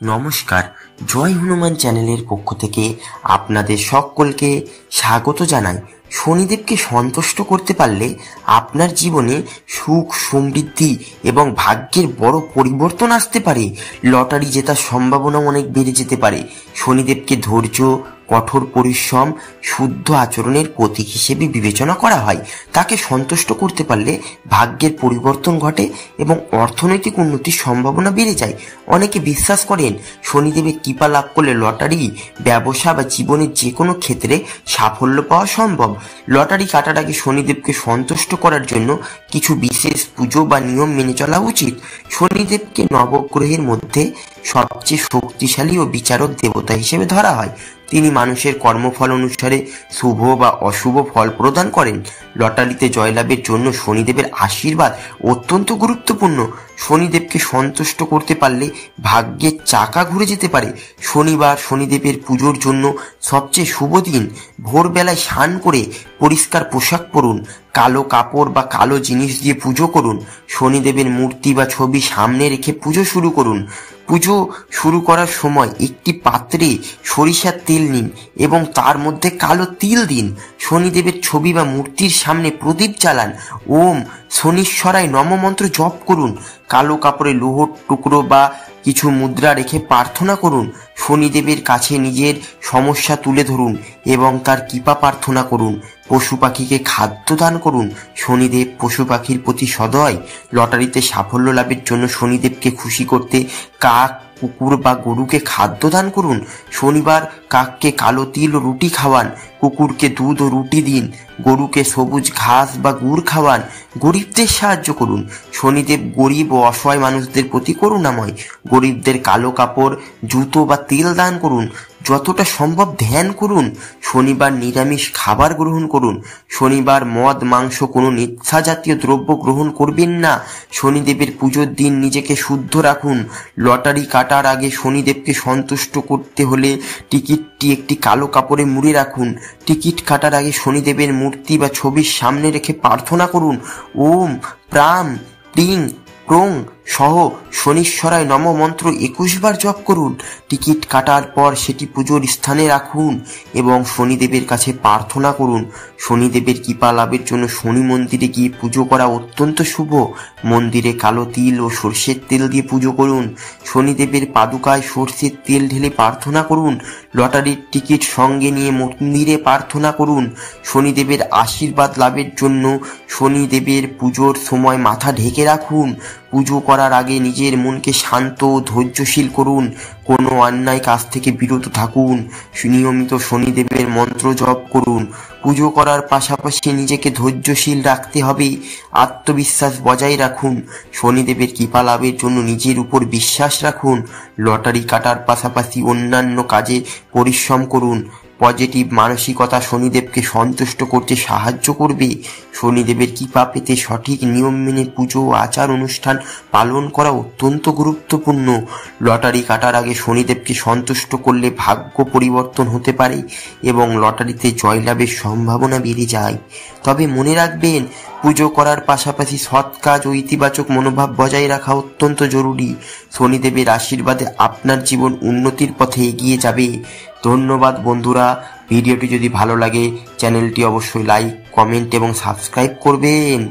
নমস্কার, জয় হনুমান চ্যানেলের পক্ষ থেকে আপনাদের সকলকে স্বাগত জানাই। শনিদেবকে সন্তুষ্ট করতে পারলে আপনার জীবনে সুখ, সমৃদ্ধি এবং ভাগ্যের বড় পরিবর্তন আসতে পারে। লটারি জেতার সম্ভাবনা অনেক বেড়ে যেতে পারে। শনিদেবকে ধৈর্য, কঠোর পরিশ্রম, শুদ্ধ আচরণের প্রতীক হিসেবে বিবেচনা করা হয়। তাকে সন্তুষ্ট করতে পারলে ভাগ্যের পরিবর্তন ঘটে এবং অর্থনৈতিক উন্নতির সম্ভাবনা বেড়ে যায়। অনেকে বিশ্বাস করেন শনিদেবের কৃপা লাভ করলে লটারি, ব্যবসা বা জীবনের যে কোনো ক্ষেত্রে সাফল্য পাওয়া সম্ভব। লটারি কাটার আগে শনিদেবকে সন্তুষ্ট করার জন্য কিছু বিশেষ পুজো বা নিয়ম মেনে চলা উচিত। শনিদেবকে নবগ্রহের মধ্যে সবচেয়ে শক্তিশালী ও বিচারক দেবতা হিসেবে ধরা হয়। তিনি মানুষের কর্মফল অনুসারে শুভ বা অশুভ ফল প্রদান করেন। লটারিতে জয়লাভের জন্য শনিদেবের আশীর্বাদ অত্যন্ত গুরুত্বপূর্ণ। শনিদেবকে সন্তুষ্ট করতে পারলে ভাগ্যের চাকা ঘুরে যেতে পারে। শনিবার শনিদেবের পুজোর জন্য সবচেয়ে শুভ দিন। ভোরবেলায় স্নান করে পরিষ্কার পোশাক পরুন, কালো কাপড় বা কালো জিনিস দিয়ে পুজো করুন। শনিদেবের মূর্তি বা ছবি সামনে রেখে পুজো শুরু করুন। পুজো শুরু করার সময় একটি পাত্রে সরিষার তেল নিন এবং তার মধ্যে কালো তিল দিন। শনিদেবের ছবি বা মূর্তির সামনে প্রদীপ জ্বালান। ওম শনিশ্বরায় নম মন্ত্র জপ করুন। কালো কাপড়ে লোহর টুকরো বা কিছু মুদ্রা রেখে প্রার্থনা করুন। শনিদেবের কাছে নিজের সমস্যা তুলে ধরুন এবং তার কৃপা প্রার্থনা করুন। পশু পাখিকে খাদ্য দান করুন। শনিদেব পশু পাখির প্রতি সদয়। লটারিতে সাফল্য লাভের জন্য শনিদেবকে খুশি করতে কাক, কুকুর বা গরুকে খাদ্য দান করুন। শনিবার কাককে কালো তিল ও রুটি খাওয়ান। কুকুরকে দুধ ও রুটি দিন। গরুকে সবুজ ঘাস বা গুড় খাওয়ান। গরিবদের সাহায্য করুন। শনিদেব গরিব ও অসহায় মানুষদের প্রতি করুণাময়। গরিবদের কালো কাপড়, জুতো বা তেল দান করুন। যতটা সম্ভব ধ্যান করুন। শনিবার নিরামিষ খাবার গ্রহণ করুন। শনিবার মদ, মাংস, কোনো নেশা জাতীয় দ্রব্য গ্রহণ করবেন না। শনিদেবের পুজোর দিন নিজেকে শুদ্ধ রাখুন। লটারি কাটার আগে শনিদেবকে সন্তুষ্ট করতে হলে টিকিটটি একটি কালো কাপড়ে মুড়ে রাখুন। টিকিট কাটার আগে শনিদেবের মূর্তি বা ছবির সামনে রেখে প্রার্থনা করুন। ওম প্রাম প্রিং প্রং সহ শনিশ্বরায় নম মন্ত্র 21 বার জপ করুন। টিকিট কাটার পর সেটি পুজোর স্থানে রাখুন এবং শনিদেবের কাছে প্রার্থনা করুন। শনিদেবের কৃপা লাভের জন্য শনি মন্দিরে গিয়ে পুজো করা অত্যন্ত শুভ। মন্দিরে কালো তিল ও সর্ষের তেল দিয়ে পুজো করুন। শনিদেবের পাদুকায় সর্ষের তেল ঢেলে প্রার্থনা করুন। লটারির টিকিট সঙ্গে নিয়ে মন্দিরে প্রার্থনা করুন। শনিদেবের আশীর্বাদ লাভের জন্য শনিদেবের পুজোর সময় মাথা ঢেকে রাখুন। পুজো করার আগে নিজের মনকে শান্ত ও ধৈর্যশীল করুন। কোনো অন্যায় কাজ থেকে বিরত থাকুন। নিয়মিত শনিদেবের মন্ত্র জপ করুন। পুজো করার পাশাপাশি নিজেকে ধৈর্যশীল রাখতে হবে। আত্মবিশ্বাস বজায় রাখুন। শনিদেবের কৃপা লাভের জন্য নিজের উপর বিশ্বাস রাখুন। লটারি কাটার পাশাপাশি অন্যান্য কাজে পরিশ্রম করুন। পজিটিভ মানসিকতা শনিদেবকে সন্তুষ্ট করতে সাহায্য করবে। শনিদেবের কৃপা পেতে সঠিক নিয়ম মেনে পুজো ও আচার অনুষ্ঠান পালন করা অত্যন্ত গুরুত্বপূর্ণ। লটারি কাটার আগে শনিদেবকে সন্তুষ্ট করলে ভাগ্য পরিবর্তন হতে পারে এবং লটারিতে জয়লাভের সম্ভাবনা বেড়ে যায়। তবে মনে রাখবেন, পুজো করার পাশাপাশি সৎ কাজ ও ইতিবাচক মনোভাব বজায় রাখা অত্যন্ত জরুরি। শনিদেবের আশীর্বাদে আপনার জীবন উন্নতির পথে এগিয়ে যাবে। ধন্যবাদ বন্ধুরা। ভিডিওটি যদি ভালো লাগে চ্যানেলটি অবশ্যই লাইক, কমেন্ট এবং সাবস্ক্রাইব করবেন।